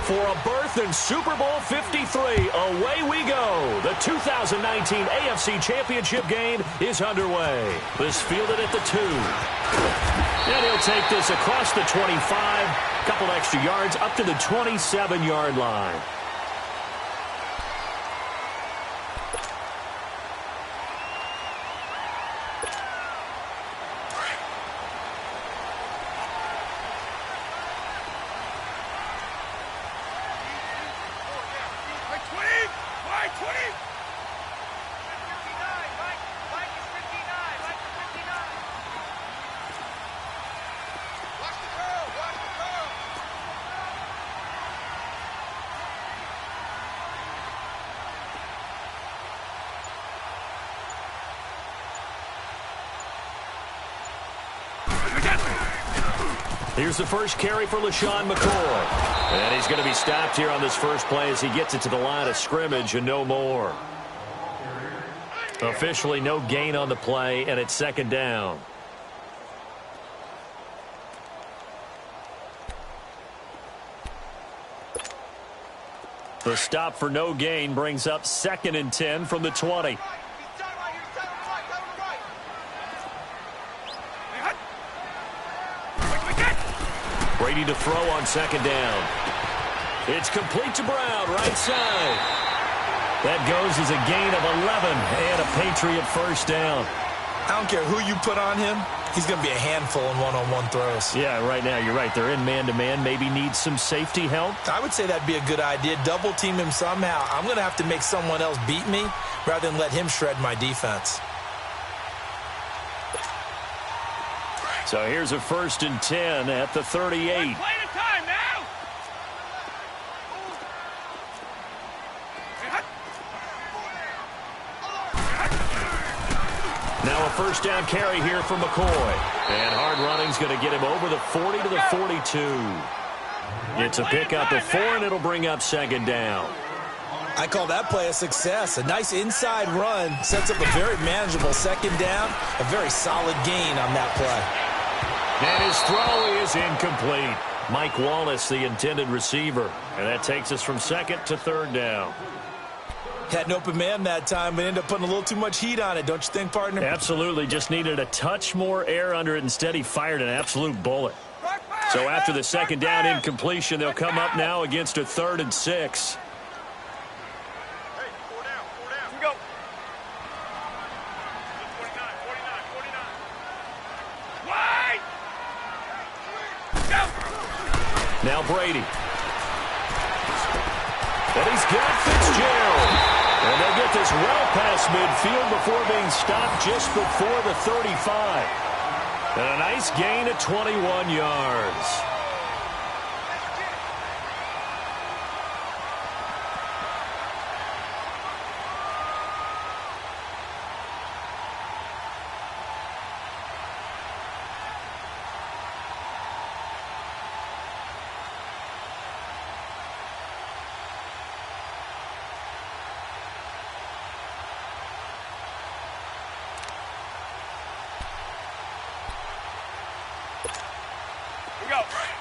for a berth in Super Bowl 53. Away we go. The 2019 AFC Championship game is underway. This fielded at the 2. And he'll take this across the 25. Couple extra yards up to the 27-yard line. Here's the first carry for LaShawn McCoy. And he's going to be stopped here on this first play as he gets it to the line of scrimmage and no more. Officially no gain on the play, and it's second down. The stop for no gain brings up 2nd and 10 from the 20. Brady to throw on second down. It's complete to Brown, right side. That goes as a gain of 11 and a Patriot first down. I don't care who you put on him. He's going to be a handful in one-on-one throws. Yeah, right now, you're right. They're in man-to-man. Maybe needs some safety help. I would say that'd be a good idea. Double team him somehow. I'm going to have to make someone else beat me rather than let him shred my defense. So here's a 1st and 10 at the 38. Now a first down carry here for McCoy. And hard running's going to get him over the 40 to the 42. It's a pickup of 4, and it'll bring up second down. I call that play a success. A nice inside run sets up a very manageable second down. A very solid gain on that play. And his throw is incomplete. Mike Wallace, the intended receiver. And that takes us from 2nd to 3rd down. Had an open man that time, but ended up putting a little too much heat on it, don't you think, partner? Absolutely. Just needed a touch more air under it. Instead, he fired an absolute bullet. So after the second down incompletion, they'll come up now against a 3rd and 6. Now Brady. And he's got Fitzgerald. And they'll get this well past midfield before being stopped just before the 35. And a nice gain of 21 yards.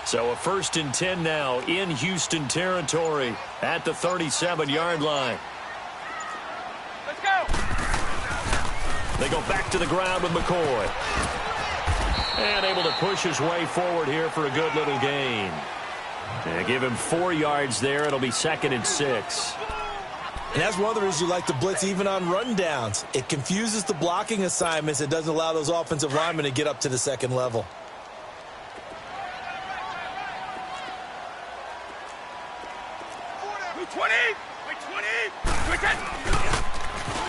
So a 1st and 10 now in Houston territory at the 37-yard line. Let's go. They go back to the ground with McCoy. And able to push his way forward here for a good little gain. And give him 4 yards there. It'll be 2nd and 6. And that's one of the reasons you like to blitz even on rundowns. It confuses the blocking assignments. It doesn't allow those offensive linemen to get up to the second level.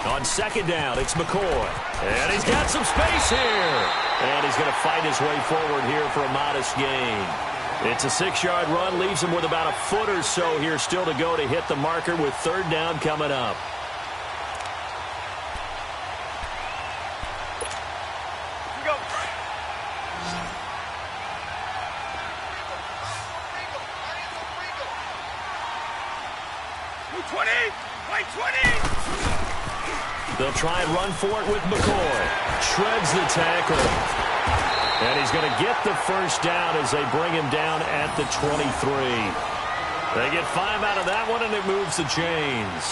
On second down, it's McCoy. And he's got some space here. And he's going to fight his way forward here for a modest gain. It's a 6-yard run, leaves him with about a foot or so here still to go to hit the marker with 3rd down coming up. They'll try and run for it with McCoy. Shreds the tackle. And he's going to get the first down as they bring him down at the 23. They get 5 out of that one, and it moves the chains.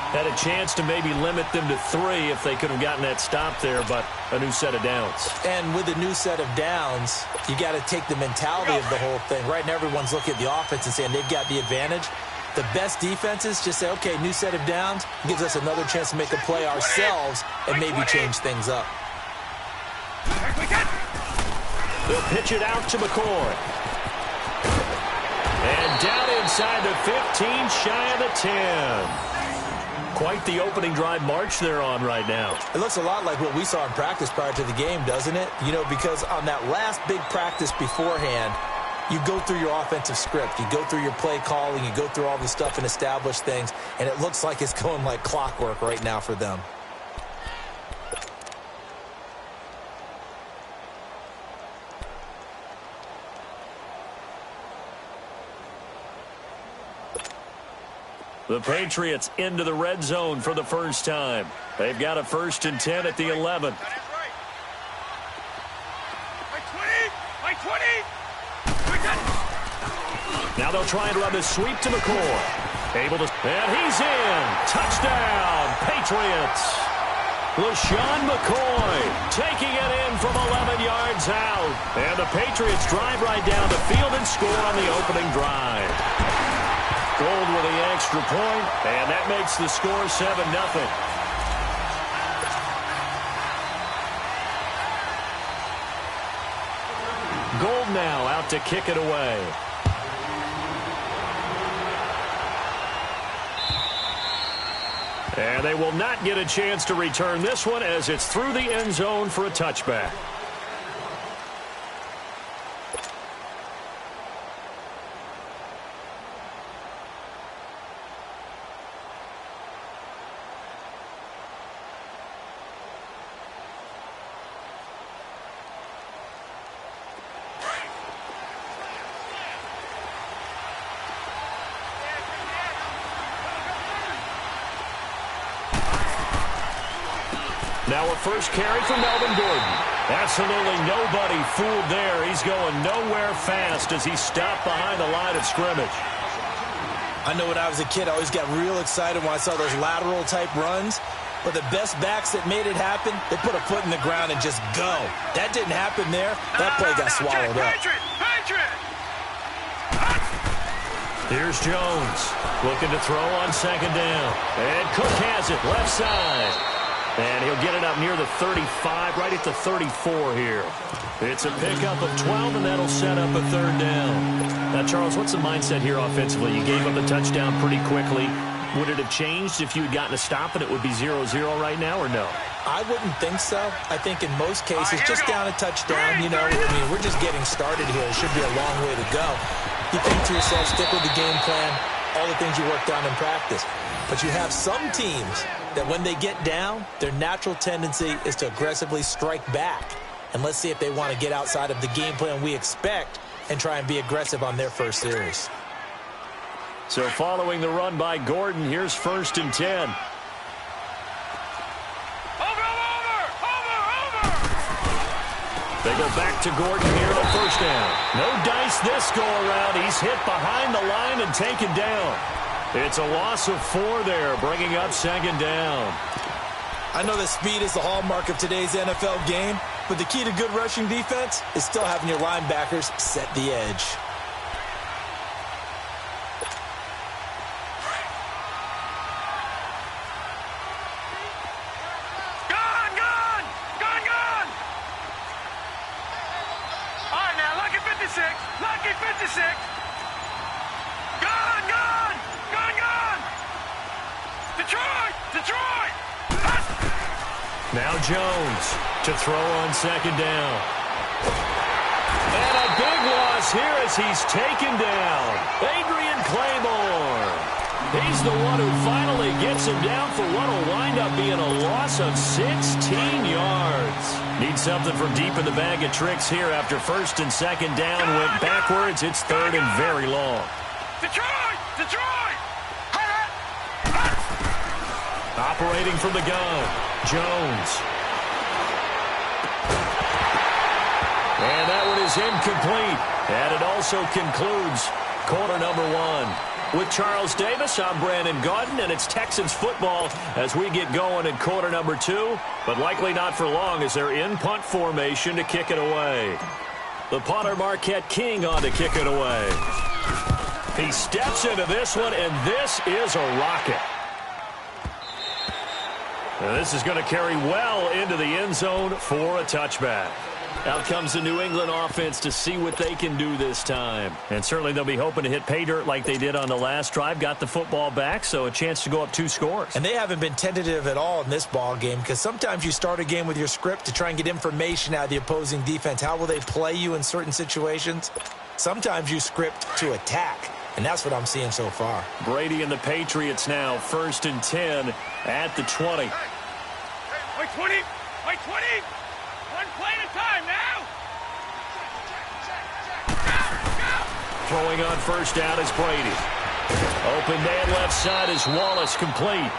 Had a chance to maybe limit them to 3 if they could have gotten that stop there, but a new set of downs. And with a new set of downs, you got to take the mentality of the whole thing. Right now, everyone's looking at the offense and saying they've got the advantage. The best defenses just say, okay, new set of downs, gives us another chance to make a play ourselves and maybe change things up. They'll pitch it out to McCoy. And down inside the 15, shy of the 10. Quite the opening drive march they're on right now. It looks a lot like what we saw in practice prior to the game, doesn't it? You know, because on that last big practice beforehand, you go through your offensive script. You go through your play calling. You go through all the stuff and establish things. And it looks like it's going like clockwork right now for them. The Patriots into the red zone for the first time. They've got a 1st and 10 at the 11. Now they'll try and run this sweep to McCoy. Able to, and he's in. Touchdown, Patriots. LaShawn McCoy taking it in from 11 yards out. And the Patriots drive right down the field and score on the opening drive. Gold with the extra point, and that makes the score 7-0. Gold now out to kick it away. And they will not get a chance to return this one as it's through the end zone for a touchback. Now a first carry for Melvin Gordon. Absolutely nobody fooled there. He's going nowhere fast as he stopped behind the line of scrimmage. I know when I was a kid, I always got real excited when I saw those lateral-type runs. But the best backs that made it happen, they put a foot in the ground and just go. That didn't happen there. That play got swallowed up. Here's Jones looking to throw on 2nd down. And Cook has it left side. And he'll get it up near the 35, right at the 34 here. It's a pickup of 12, and that'll set up a 3rd down. Now, Charles, what's the mindset here offensively? You gave up the touchdown pretty quickly. Would it have changed if you had gotten a stop and it would be 0-0 right now, or no? I wouldn't think so. I think in most cases, just down a touchdown, you know, I mean, we're just getting started here. It should be a long way to go. You think to yourself, stick with the game plan, all the things you worked on in practice. But you have some teams that when they get down, their natural tendency is to aggressively strike back. And let's see if they want to get outside of the game plan we expect and try and be aggressive on their first series. So following the run by Gordon, here's 1st and 10. They go back to Gordon here on 1st down. No dice this go around. He's hit behind the line and taken down. It's a loss of 4 there, bringing up 2nd down. I know that speed is the hallmark of today's NFL game, but the key to good rushing defense is still having your linebackers set the edge. All right, now, lucky 56. Lucky 56. Detroit! Now Jones to throw on 2nd down. And a big loss here as he's taken down. Adrian Claymore. He's the one who finally gets him down for what will wind up being a loss of 16 yards. Need something from deep in the bag of tricks here after 1st and 2nd down went backwards. It's 3rd and very long. Detroit! Operating from the gun, Jones. And that one is incomplete. And it also concludes Quarter number one. With Charles Davis, I'm Brandon Gaudin, and it's Texans football as we get going in quarter number two, but likely not for long as they're in punt formation to kick it away. The punter, Marquette King, on to kick it away. He steps into this one, and this is a rocket. And this is going to carry well into the end zone for a touchback. Out comes the New England offense to see what they can do this time. And certainly they'll be hoping to hit pay dirt like they did on the last drive. Got the football back, so a chance to go up 2 scores. And they haven't been tentative at all in this ball game because sometimes you start a game with your script to try and get information out of the opposing defense. How will they play you in certain situations? Sometimes you script to attack, and that's what I'm seeing so far. Brady and the Patriots now 1st and 10 at the 20. Wait 20! Wait 20! One play at a time now! Throwing on first down is Brady. Open man left side is Wallace, complete.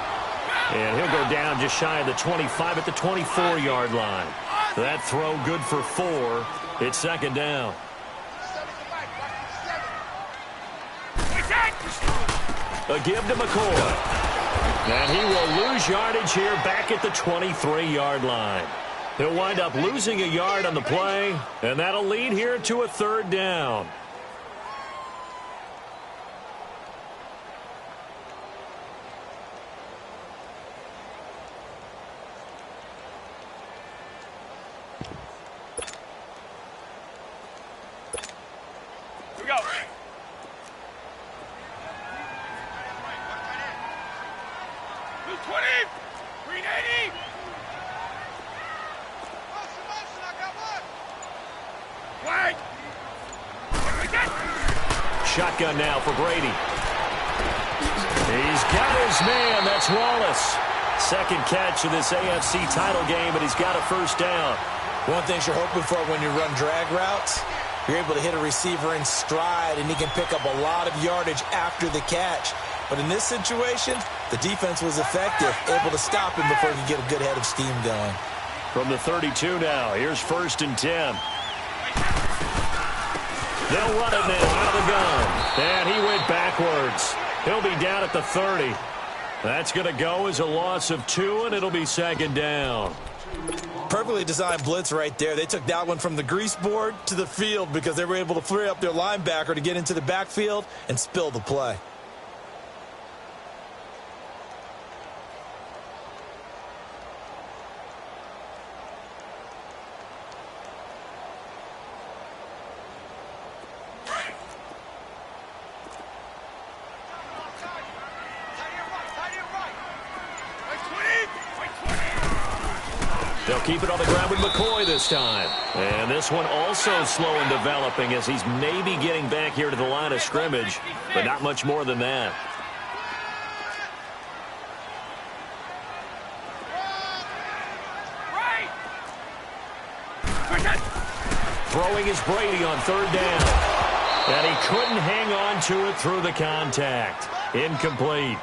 And he'll go down just shy of the 25 at the 24-yard line. That throw good for 4. It's second down. A give to McCoy. And he will lose yardage here back at the 23-yard line. He'll wind up losing a yard on the play, and that'll lead here to a 3rd down. Here we go. Blue 20! Green 80! Flag! Shotgun now for Brady. He's got his man. That's Wallace. Second catch of this AFC title game, and he's got a 1st down. One thing you're hoping for when you run drag routes, you're able to hit a receiver in stride, and he can pick up a lot of yardage after the catch. But in this situation, the defense was effective, able to stop him before he could get a good head of steam going. From the 32 now, here's 1st and 10. They'll run it now out of the gun. And he went backwards. He'll be down at the 30. That's going to go as a loss of 2, and it'll be 2nd down. Perfectly designed blitz right there. They took that one from the grease board to the field because they were able to free up their linebacker to get into the backfield and spill the play. They'll keep it on the ground with McCoy this time. And this one also slow in developing as he's maybe getting back here to the line of scrimmage, but not much more than that. Throwing is Brady on 3rd down. And he couldn't hang on to it through the contact. Incomplete.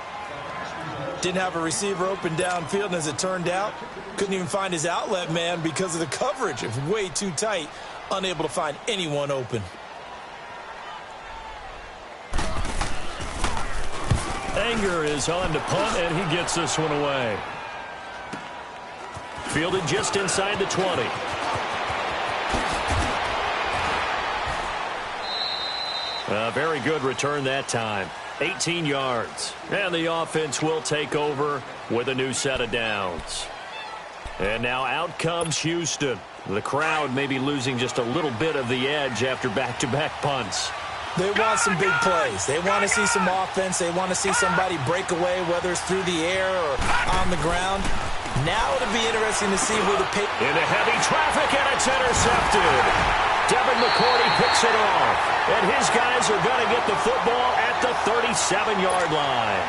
Didn't have a receiver open downfield, and as it turned out, couldn't even find his outlet man because of the coverage. It was way too tight, unable to find anyone open. Anger is on to punt, and he gets this one away. Fielded just inside the 20. A very good return that time. 18 yards. And the offense will take over with a new set of downs. And now out comes Houston. The crowd may be losing just a little bit of the edge after back-to-back punts. They want some big plays. They want to see some offense. They want to see somebody break away, whether it's through the air or on the ground. Now it'll be interesting to see where the pace... Into heavy traffic, and it's intercepted. Devin McCourty picks it off. And his guys are going to get the football at the 37-yard line.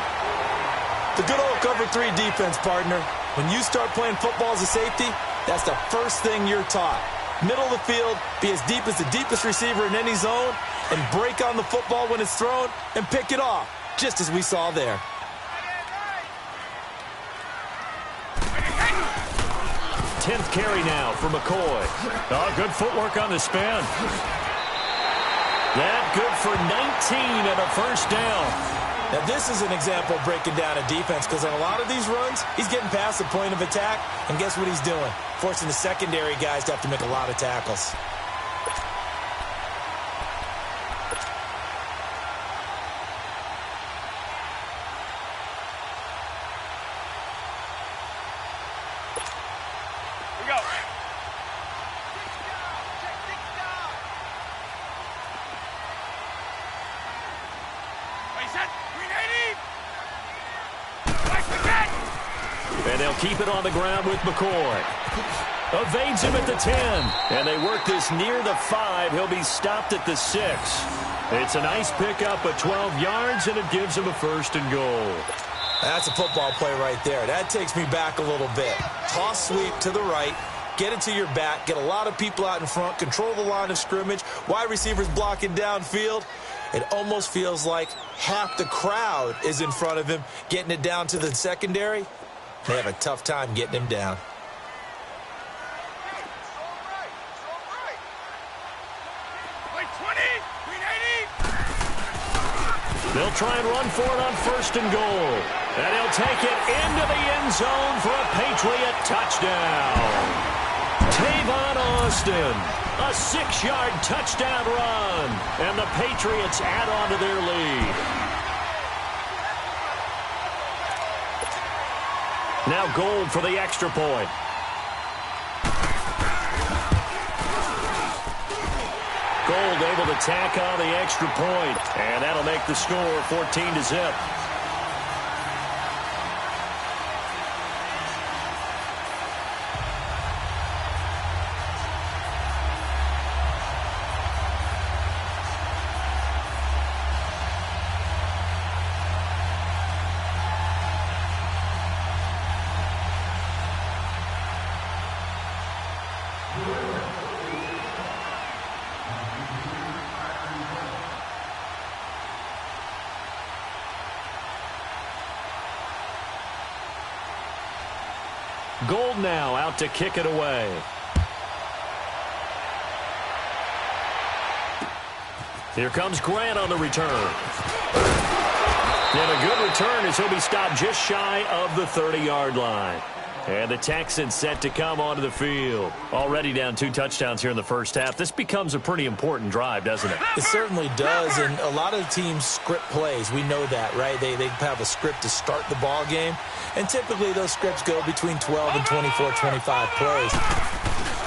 The good old cover 3 defense, partner. When you start playing football as a safety, that's the first thing you're taught. Middle of the field, be as deep as the deepest receiver in any zone, and break on the football when it's thrown and pick it off, just as we saw there. Tenth carry now for McCoy. Oh, good footwork on the spin. That good for 19 and a first down. Now, this is an example of breaking down a defense because on a lot of these runs, he's getting past the point of attack, and guess what he's doing? Forcing the secondary guys to have to make a lot of tackles. And they'll keep it on the ground with McCoy. Evades him at the 10. And they work this near the 5. He'll be stopped at the 6. It's a nice pickup of 12 yards, and it gives him a first and goal. That's a football play right there. That takes me back a little bit. Toss sweep to the right. Get it to your back. Get a lot of people out in front. Control the line of scrimmage. Wide receivers blocking downfield. It almost feels like half the crowd is in front of him, getting it down to the secondary. They have a tough time getting him down. They'll try and run for it on first and goal. And he'll take it into the end zone for a Patriot touchdown. Tavon Austin, a 6-yard touchdown run. And the Patriots add on to their lead. Now Gold for the extra point. Gold able to tack on the extra point, and that'll make the score 14-0. Gold now out to kick it away. Here comes Grant on the return. And a good return as he'll be stopped just shy of the 30-yard line. And the Texans set to come onto the field. Already down 2 touchdowns here in the first half. This becomes a pretty important drive, doesn't it? It certainly does, and a lot of teams script plays. We know that, right? They have a script to start the ball game, and typically those scripts go between 12 and 24, 25 plays.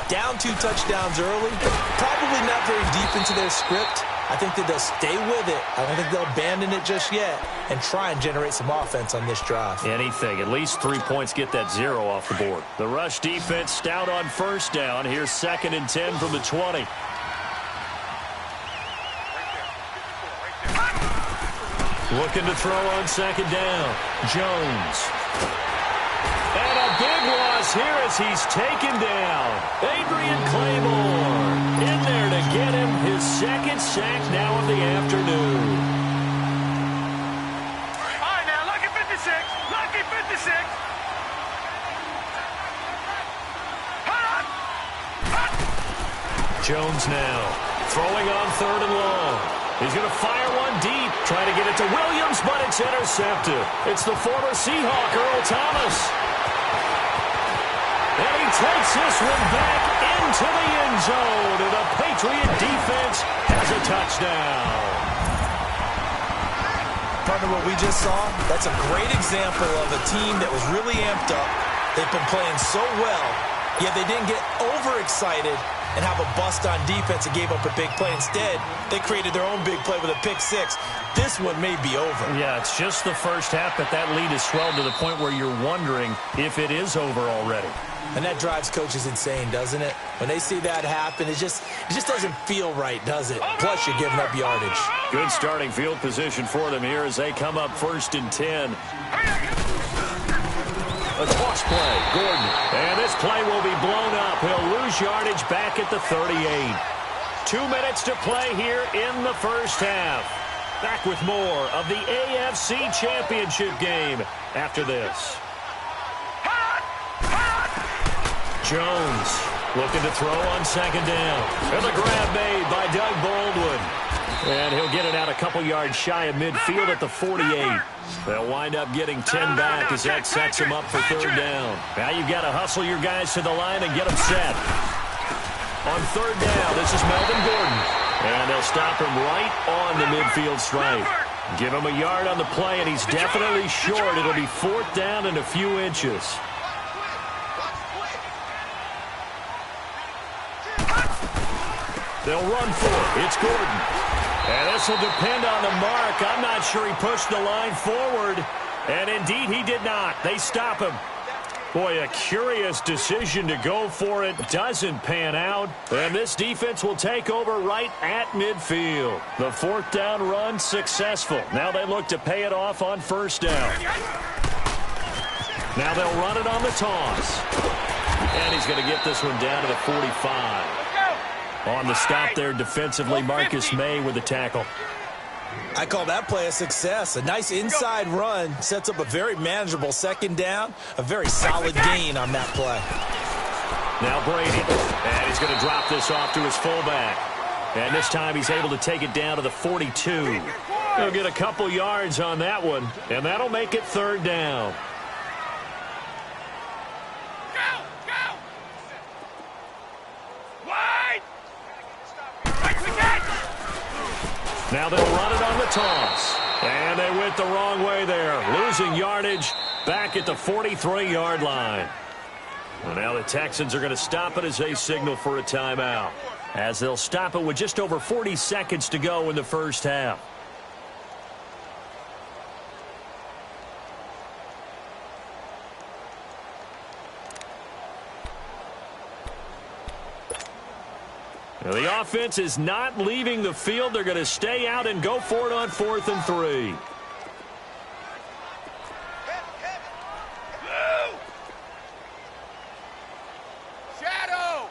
Down 2 touchdowns early, probably not very deep into their script. I think that they'll stay with it. I don't think they'll abandon it just yet and try and generate some offense on this drive. Anything. At least 3 points, get that 0 off the board. The rush defense stout on first down. Here's 2nd and 10 from the 20. Looking to throw on 2nd down. Jones. And a big loss here as he's taken down. Adrian Claymore in there to get him his 2nd sack now of the afternoon. All right, now, lucky 56. Lucky 56. Jones now throwing on 3rd and long. He's going to fire one deep, trying to get it to Williams, but it's intercepted. It's the former Seahawk, Earl Thomas. And he takes this one back into the end zone, and the Patriot defense has a touchdown. Partner, what we just saw, that's a great example of a team that was really amped up. They've been playing so well, yet they didn't get overexcited and have a bust on defense and gave up a big play. Instead, they created their own big play with a pick 6. This one may be over. Yeah, it's just the first half, but that lead is swelled to the point where you're wondering if it is over already. And that drives coaches insane, doesn't it? When they see that happen, it just doesn't feel right, does it? Plus, you're giving up yardage. Good starting field position for them here as they come up 1st and 10. A toss play, Gordon. And this play will be blown up. He'll lose yardage back at the 38. 2 minutes to play here in the first half. Back with more of the AFC Championship game after this. Jones looking to throw on 2nd down. And the grab made by Doug Baldwin. And he'll get it out a couple yards shy of midfield at the 48. They'll wind up getting 10 back as that sets them up for third down. Now you've got to hustle your guys to the line and get them set. On third down, this is Melvin Gordon. And they'll stop him right on the midfield stripe. Give him a yard on the play, and he's definitely short. It'll be fourth down and a few inches. They'll run for it. It's Gordon. And this will depend on the mark. I'm not sure he pushed the line forward. And indeed, he did not. They stop him. Boy, a curious decision to go for it. Doesn't pan out. And this defense will take over right at midfield. The fourth down run successful. Now they look to pay it off on first down. Now they'll run it on the toss. And he's going to get this one down to the 45. On the stop there defensively, Marcus May with the tackle. I call that play a success. A nice inside run sets up a very manageable second down. A very solid gain on that play. Now Brady. And he's going to drop this off to his fullback. And this time he's able to take it down to the 42. He'll get a couple yards on that one. And that'll make it third down. Now they'll run it on the toss. And they went the wrong way there. Losing yardage back at the 43-yard line. Well, now the Texans are going to stop it as they signal for a timeout. As they'll stop it with just over 40 seconds to go in the first half. Now the offense is not leaving the field. They're going to stay out and go for it on 4th and 3. Shadow.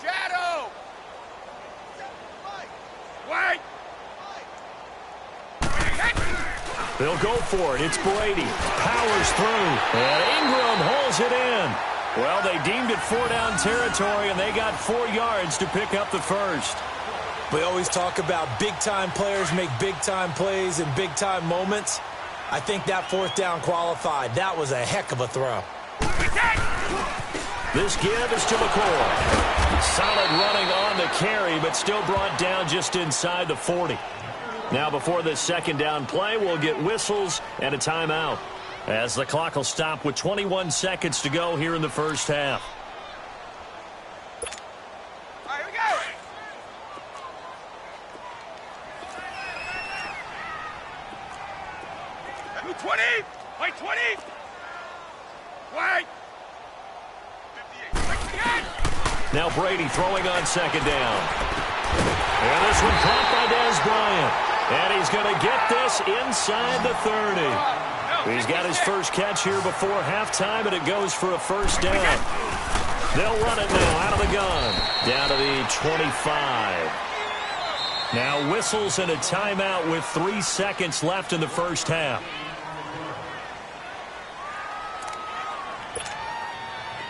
Shadow. Wait. They'll go for it. It's Brady. Powers through. And Ingram holds it in. Well, they deemed it 4-down territory, and they got 4 yards to pick up the first. We always talk about big-time players make big-time plays in big-time moments. I think that fourth down qualified. That was a heck of a throw. This give is to McCoy. Solid running on the carry, but still brought down just inside the 40. Now before this second down play, we'll get whistles and a timeout, as the clock will stop with 21 seconds to go here in the first half. All right, here we go. Who 20? Wait, 20. Wait. 58. Now Brady throwing on second down. And this one caught by Dez Bryant. And he's going to get this inside the 30. He's got his first catch here before halftime, and it goes for a first down. They'll run it now out of the gun. Down to the 25. Now whistles and a timeout with 3 seconds left in the first half.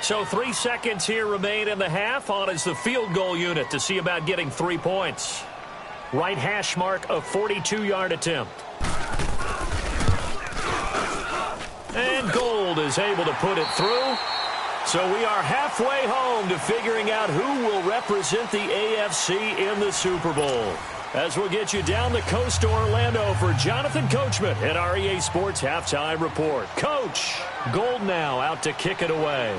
So 3 seconds here remain in the half. On is the field goal unit to see about getting 3 points. Right hash mark, a 42-yard attempt. And Gold is able to put it through. So we are halfway home to figuring out who will represent the AFC in the Super Bowl. As we'll get you down the coast to Orlando for Jonathan Coachman at our EA Sports Halftime Report. Coach, Gold now out to kick it away.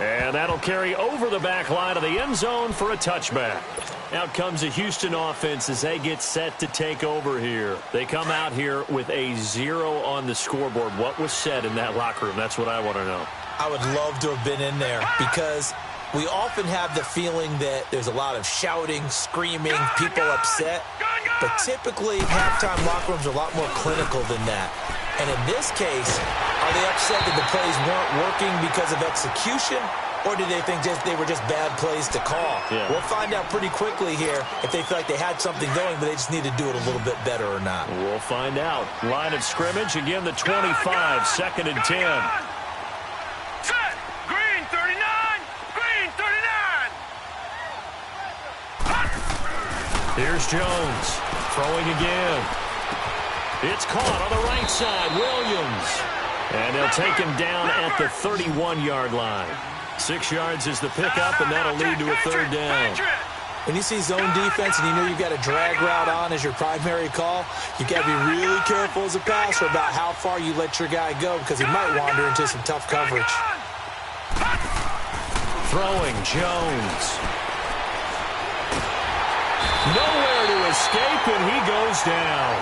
And that'll carry over the back line of the end zone for a touchback. Out comes the Houston offense as they get set to take over here. They come out here with a 0 on the scoreboard. What was said in that locker room? That's what I want to know. I would love to have been in there because we often have the feeling that there's a lot of shouting, screaming, people upset. But typically, halftime locker rooms are a lot more clinical than that. And in this case, are they upset that the plays weren't working because of execution? Or do they think they were just bad plays to call? Yeah. We'll find out pretty quickly here if they feel like they had something going, but they just need to do it a little bit better or not. We'll find out. Line of scrimmage, again, the 25, second and 10. Set. Green 39. Green 39. Here's Jones. Throwing again. It's caught on the right side. Williams. And they'll take him down at the 31-yard line. 6 yards is the pickup, and that'll lead to a third down. When you see zone defense and you know you've got a drag route on as your primary call, you've got to be really careful as a passer about how far you let your guy go because he might wander into some tough coverage. Throwing, Jones. Nowhere to escape, and he goes down.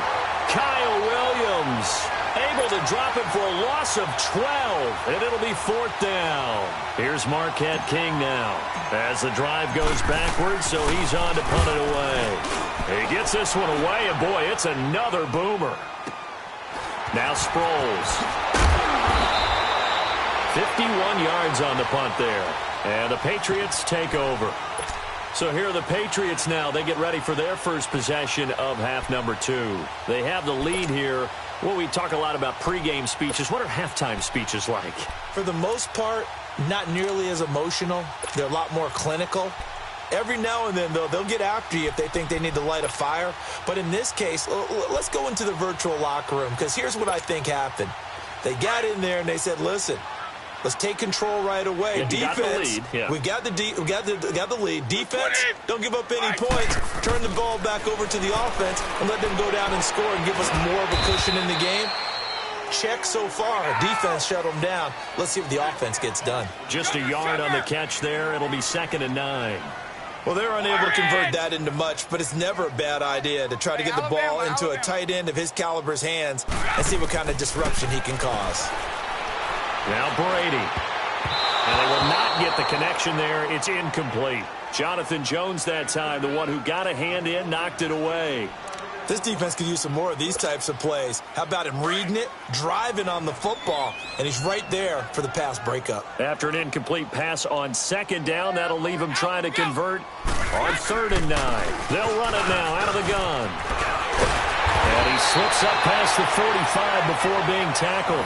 Kyle Williams able to drop it for a loss of 12, and it'll be fourth down. Here's Marquette King now as the drive goes backwards, so he's on to punt it away. He gets this one away, and boy, it's another boomer. Now Sproles. 51 yards on the punt there, and the Patriots take over. So here are the Patriots now. They get ready for their first possession of half number 2. They have the lead here. Well, we talk a lot about pregame speeches. What are halftime speeches like? For the most part, not nearly as emotional. They're a lot more clinical. Every now and then, though, they'll get after you if they think they need to light a fire. But in this case, let's go into the virtual locker room, because here's what I think happened. They got in there and they said, listen, let's take control right away. Yeah, defense, we got the lead. Defense, don't give up any points. Turn the ball back over to the offense and let them go down and score and give us more of a cushion in the game. Check so far. Defense shut them down. Let's see if the offense gets done. Just a yard on the catch there. It'll be 2nd and 9. Well, they're unable to convert that into much, but it's never a bad idea to try to get the ball into a tight end of his caliber's hands and see what kind of disruption he can cause. Now Brady. And they will not get the connection there. It's incomplete. Jonathan Jones that time, the one who got a hand in, knocked it away. This defense could use some more of these types of plays. How about him reading it, driving on the football, and he's right there for the pass breakup. After an incomplete pass on 2nd down, that'll leave him trying to convert on 3rd and 9. They'll run it now out of the gun. And he slips up past the 45 before being tackled.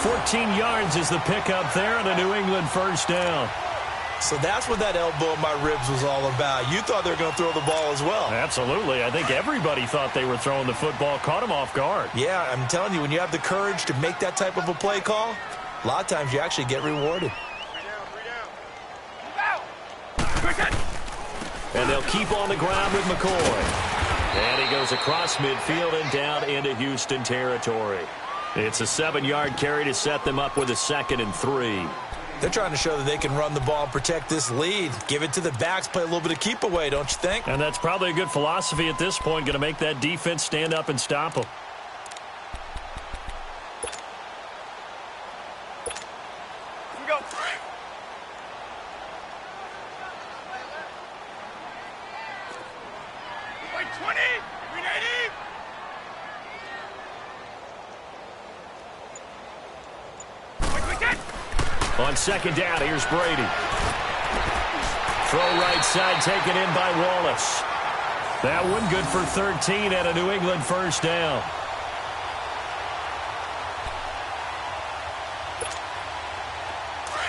14 yards is the pickup there, and a New England first down. So that's what that elbow in my ribs was all about. You thought they were going to throw the ball as well. Absolutely. I think everybody thought they were throwing the football, caught him off guard. Yeah, I'm telling you, when you have the courage to make that type of a play call, a lot of times you actually get rewarded. And they'll keep on the ground with McCoy. And he goes across midfield and down into Houston territory. It's a 7-yard carry to set them up with a 2nd and 3. They're trying to show that they can run the ball and protect this lead. Give it to the backs, play a little bit of keep away, don't you think? And that's probably a good philosophy at this point, going to make that defense stand up and stop them. Here we go. Wait, 20. Green 80. On 2nd down, here's Brady. Throw right side taken in by Wallace. That one good for 13 and a New England first down.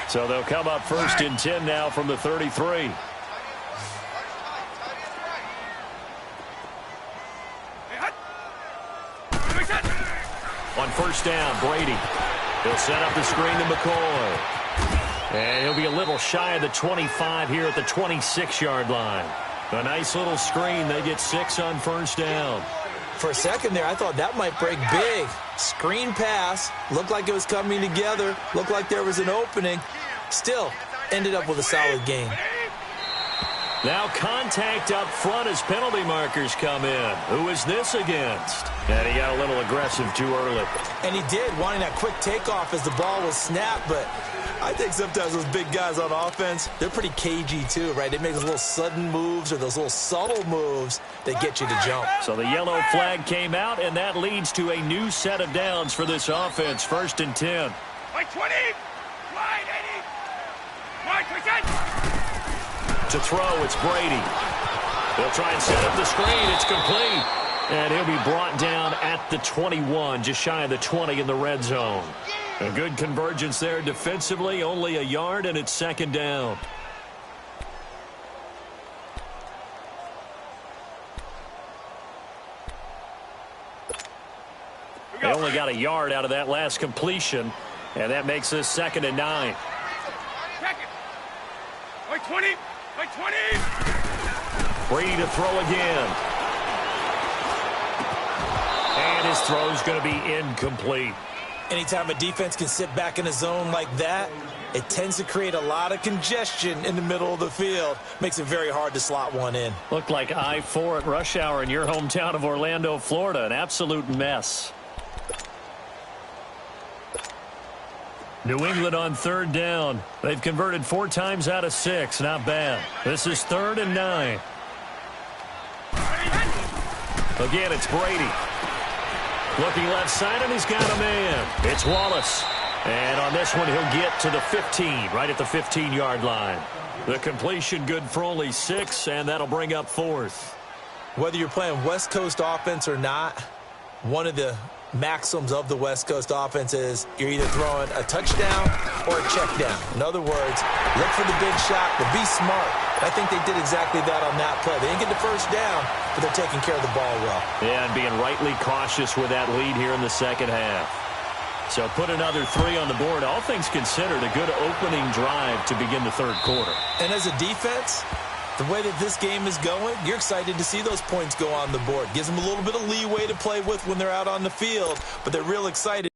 So they'll come up 1st and 10 now from the 33. On 1st down, Brady. He'll set up the screen to McCoy. And he'll be a little shy of the 25 here at the 26-yard line. A nice little screen. They get 6 on 1st down. For a second there, I thought that might break big. Screen pass. Looked like it was coming together. Looked like there was an opening. Still, ended up with a solid game. Now contact up front as penalty markers come in. Who is this against? And he got a little aggressive too early. And he did, wanting that quick takeoff as the ball was snapped, but I think sometimes those big guys on offense, they're pretty cagey too, right? They make those little sudden moves or those little subtle moves that get you to jump. So the yellow flag came out, and that leads to a new set of downs for this offense. 1st and 10. Wait, 20. Wide 80. Wide 20. To throw, it's Brady. They'll try and set up the screen. It's complete. And he'll be brought down at the 21, just shy of the 20 in the red zone. A good convergence there defensively, only a yard, and it's second down. They only got a yard out of that last completion, and that makes this 2nd and 9. Check it. Wait 20. Wait 20. Brady to throw again. And his throw's going to be incomplete. Anytime a defense can sit back in a zone like that, it tends to create a lot of congestion in the middle of the field. Makes it very hard to slot one in. Looked like I-4 at rush hour in your hometown of Orlando, Florida. An absolute mess. New England on 3rd down. They've converted 4 times out of 6. Not bad. This is 3rd and 9. Again, it's Brady. Looking left side, and he's got a man. It's Wallace. And on this one, he'll get to the 15, right at the 15-yard line. The completion good for only 6, and that'll bring up 4th. Whether you're playing West Coast offense or not, one of the maxims of the West Coast offense is you're either throwing a touchdown or a check down. In other words, look for the big shot, but be smart. I think they did exactly that on that play. They didn't get the first down, but they're taking care of the ball well. Yeah, and being rightly cautious with that lead here in the second half. So put another 3 on the board. All things considered, a good opening drive to begin the 3rd quarter. And as a defense, the way that this game is going, you're excited to see those points go on the board. Gives them a little bit of leeway to play with when they're out on the field, but they're real excited.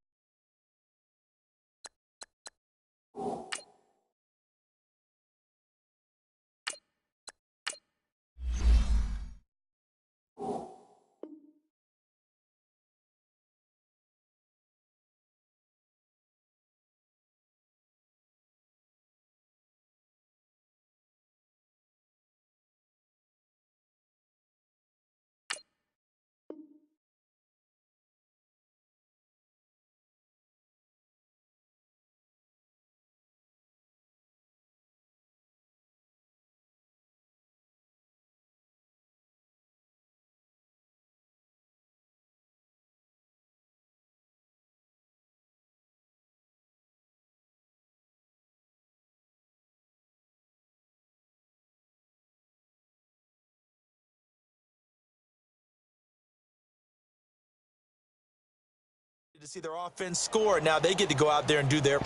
To see their offense score. Now they get to go out there and do their...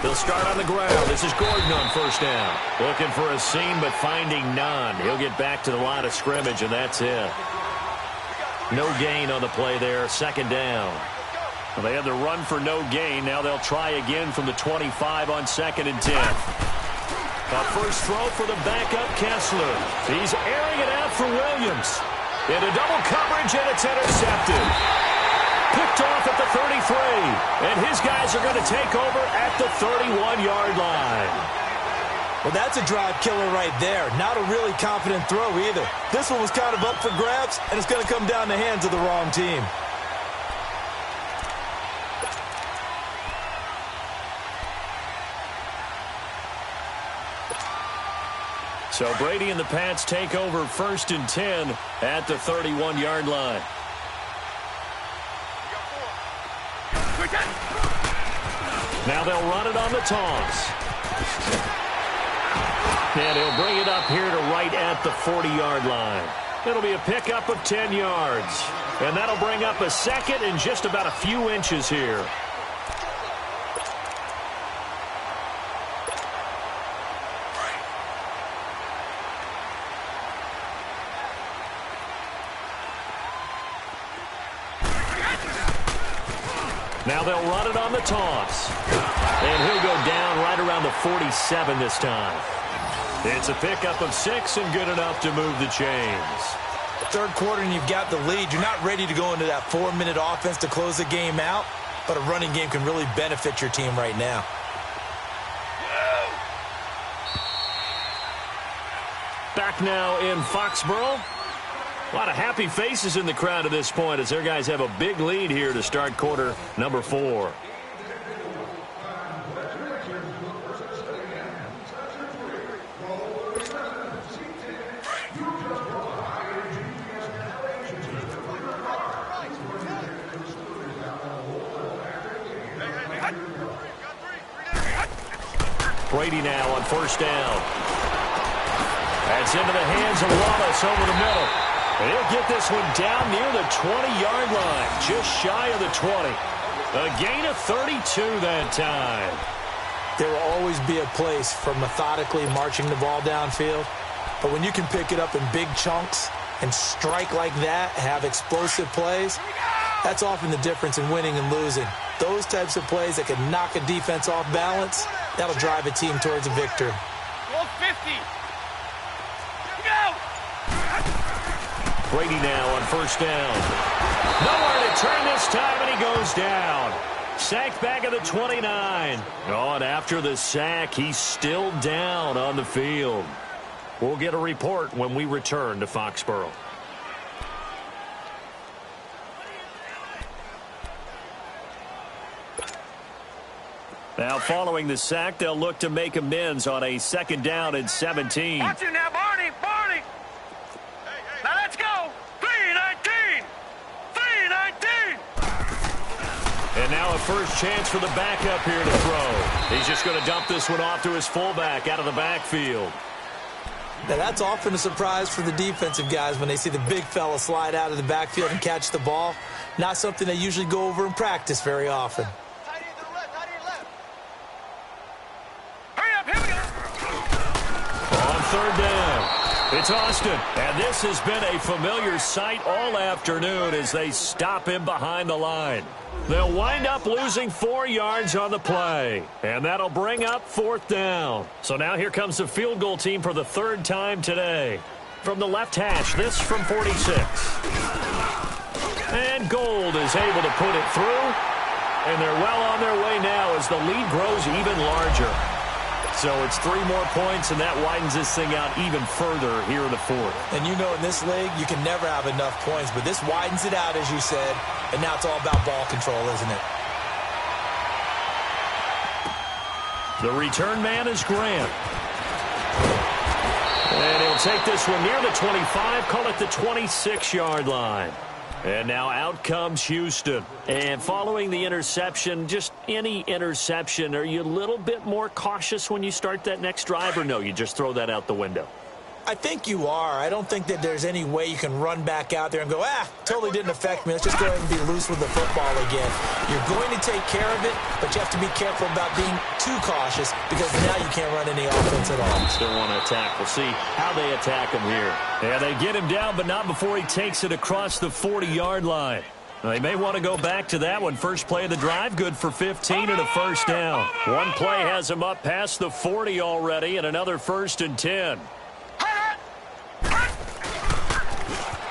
They'll start on the ground. This is Gordon on 1st down. Looking for a seam, but finding none. He'll get back to the line of scrimmage, and that's it. No gain on the play there. 2nd down. Well, they had the run for no gain. Now they'll try again from the 25 on 2nd and 10. A first throw for the backup Kessler. He's airing it out for Williams. Into double coverage, and it's intercepted. Picked off at the 33, and his guys are going to take over at the 31-yard line. Well, that's a drive killer right there. Not a really confident throw either. This one was kind of up for grabs, and it's going to come down the hands of the wrong team. So Brady and the Pats take over 1st and 10 at the 31-yard line. Now they'll run it on the toss. And he'll bring it up here to right at the 40-yard line. It'll be a pickup of 10 yards. And that'll bring up a 2nd and just about a few inches here. Now they'll run it on the toss. And he'll go down right around the 47 this time. It's a pickup of 6 and good enough to move the chains. Third quarter and you've got the lead. You're not ready to go into that 4-minute offense to close the game out, but a running game can really benefit your team right now. Back now in Foxborough. A lot of happy faces in the crowd at this point as their guys have a big lead here to start quarter number 4. Brady now on first down. That's into the hands of Wallace over the middle. And he'll get this one down near the 20-yard line, just shy of the 20. A gain of 32 that time. There will always be a place for methodically marching the ball downfield. But when you can pick it up in big chunks and strike like that, have explosive plays, that's often the difference in winning and losing. Those types of plays that can knock a defense off balance, that'll drive a team towards a victory. 50. Go! Brady now on first down. Nowhere to turn this time, and he goes down. Sacked back at the 29. Oh, and after the sack, he's still down on the field. We'll get a report when we return to Foxborough. Now, following the sack, they'll look to make amends on a second down and 17. Watch it now, Barney! Barney! Now let's go! 3-19! 3-19! And now a first chance for the backup here to throw. He's just going to dump this one off to his fullback out of the backfield. Now, that's often a surprise for the defensive guys when they see the big fella slide out of the backfield and catch the ball. Not something they usually go over in practice very often. Third down. It's Austin. And this has been a familiar sight all afternoon as they stop him behind the line. They'll wind up losing 4 yards on the play. And that'll bring up fourth down. So now here comes the field goal team for the third time today. From the left hash, this from 46. And Gold is able to put it through. And they're well on their way now as the lead grows even larger. So it's 3 more points, and that widens this thing out even further here in the fourth. And you know in this league, you can never have enough points, but this widens it out, as you said, and now it's all about ball control, isn't it? The return man is Grant. And he'll take this one near the 25, call it the 26-yard line. And now out comes Houston. And following the interception, just any interception, are you a little bit more cautious when you start that next drive, or no, you just throw that out the window? I think you are. I don't think that there's any way you can run back out there and go, totally didn't affect me. Let's just go ahead and be loose with the football again. You're going to take care of it, but you have to be careful about being too cautious because now you can't run any offense at all. Still want to attack. We'll see how they attack him here. Yeah, they get him down, but not before he takes it across the 40-yard line. They may want to go back to that one. First play of the drive, good for 15 and a first down. One play has him up past the 40 already, and another 1st and 10.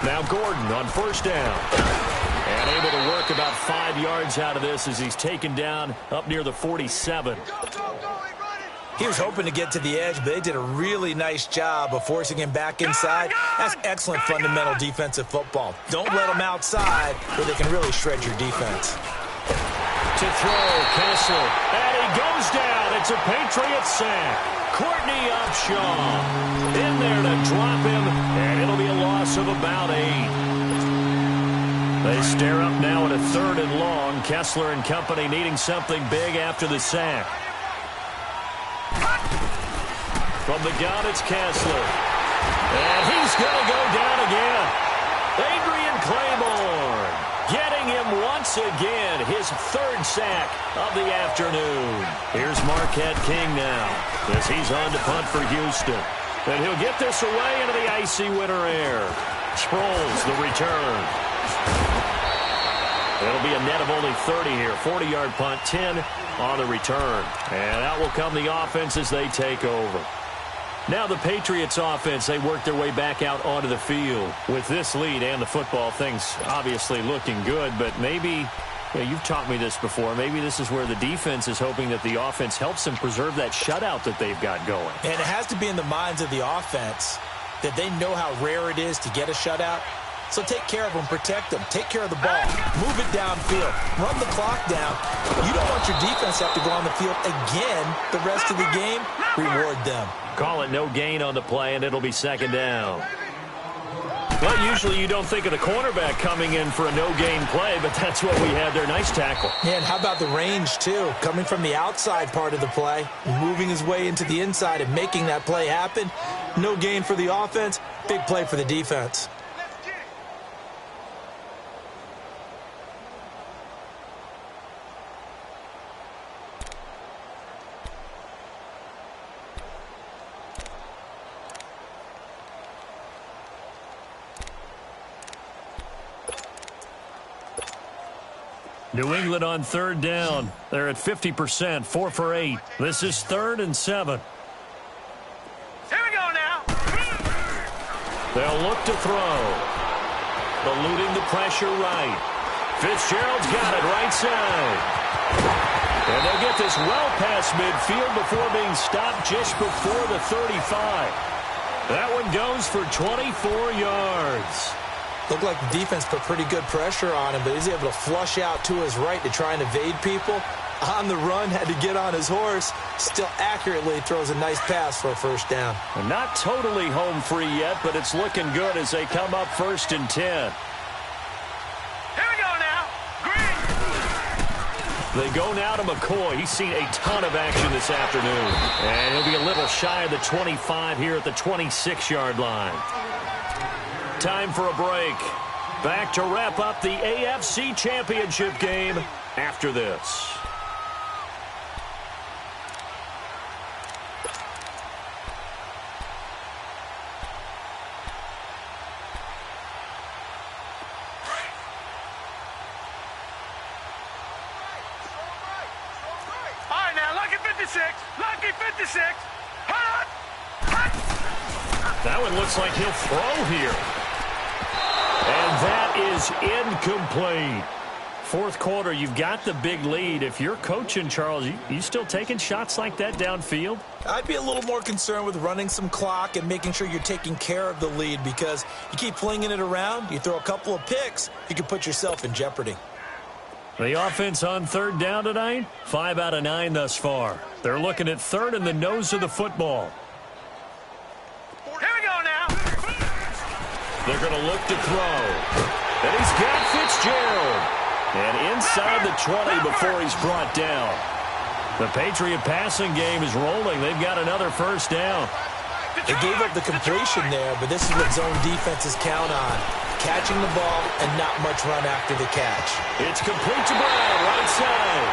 Now Gordon on first down. And able to work about 5 yards out of this as he's taken down up near the 47. He was hoping to get to the edge, but they did a really nice job of forcing him back inside. That's excellent fundamental defensive football. Don't let him outside where they can really shred your defense. To throw, Kessler. And he goes down. It's a Patriots sack. Courtney Upshaw in there to drop him, and it'll be a loss of about 8. They stare up now at a 3rd and long. Kessler and company needing something big after the sack. From the gun, it's Kessler. And he's going to go down again. Adrian Claiborne getting him once again, his 3rd sack of the afternoon. Here's Marquette King now as he's on to punt for Houston. And he'll get this away into the icy. icy winter air. Sproles the return. It'll be a net of only 30 here. 40-yard punt, 10 on the return. And out will come the offense as they take over. Now the Patriots offense, they work their way back out onto the field. With this lead and the football, things obviously looking good, but maybe, you've taught me this before, maybe this is where the defense is hoping that the offense helps them preserve that shutout that they've got going. And it has to be in the minds of the offense that they know how rare it is to get a shutout. So take care of them, protect them, take care of the ball, move it downfield, run the clock down. You don't want your defense to have to go on the field again the rest of the game. Reward them. Call it no gain on the play, and it'll be second down. Well, usually you don't think of the cornerback coming in for a no-gain play, but that's what we had there. Nice tackle. Yeah, and how about the range, too? Coming from the outside part of the play, moving his way into the inside and making that play happen. No gain for the offense, big play for the defense. New England on third down. They're at 50%, 4 for 8. This is 3rd and 7. Here we go now. They'll look to throw. Eluding the pressure right. Fitzgerald's got it right side. And they'll get this well past midfield before being stopped just before the 35. That one goes for 24 yards. Looked like the defense put pretty good pressure on him, but he's able to flush out to his right to try and evade people. On the run, had to get on his horse. Still accurately throws a nice pass for a first down. And not totally home free yet, but it's looking good as they come up 1st and 10. Here we go now. Green. They go now to McCoy. He's seen a ton of action this afternoon. And he'll be a little shy of the 25 here at the 26-yard line. Time for a break. Back to wrap up the AFC Championship game after this. All right, now, lucky 56. Lucky 56. Hut! That one looks like he'll throw here. And that is incomplete. 4th quarter, you've got the big lead. If you're coaching, Charles, you still taking shots like that downfield? I'd be a little more concerned with running some clock and making sure you're taking care of the lead, because you keep flinging it around, you throw a couple of picks, you can put yourself in jeopardy. The offense on 3rd down tonight, 5 out of 9 thus far. They're looking at 3rd in the nose of the football. Here we go now. They're going to look to throw. And he's got Fitzgerald. And inside the 20 before he's brought down. The Patriot passing game is rolling. They've got another first down. They gave up the completion there, but this is what zone defenses count on. Catching the ball and not much run after the catch. It's complete to Brown, right side.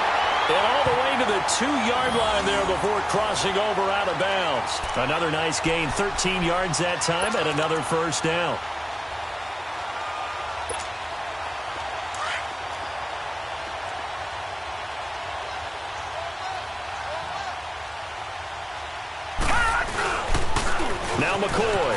And all the way to the 2-yard line there before crossing over out of bounds. Another nice gain, 13 yards that time, and another first down. Now McCoy.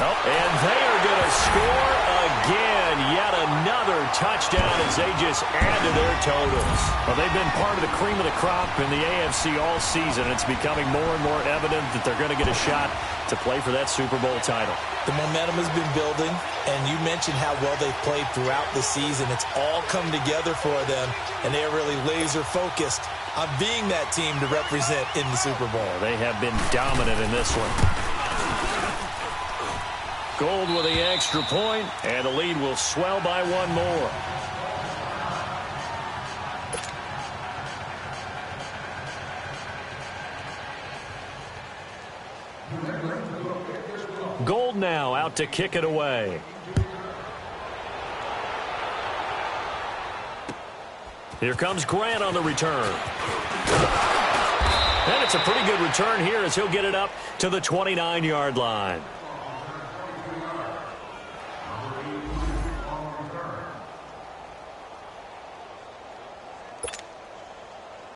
Oh, and they are going to score again. Yet another touchdown as they just add to their totals. Well, they've been part of the cream of the crop in the AFC all season. It's becoming more and more evident that they're going to get a shot to play for that Super Bowl title. The momentum has been building, and you mentioned how well they've played throughout the season. It's all come together for them, and they are really laser-focused on being that team to represent in the Super Bowl. They have been dominant in this one. Gold with the extra point, and the lead will swell by one more. Gold now out to kick it away. Here comes Grant on the return. And it's a pretty good return here as he'll get it up to the 29-yard line.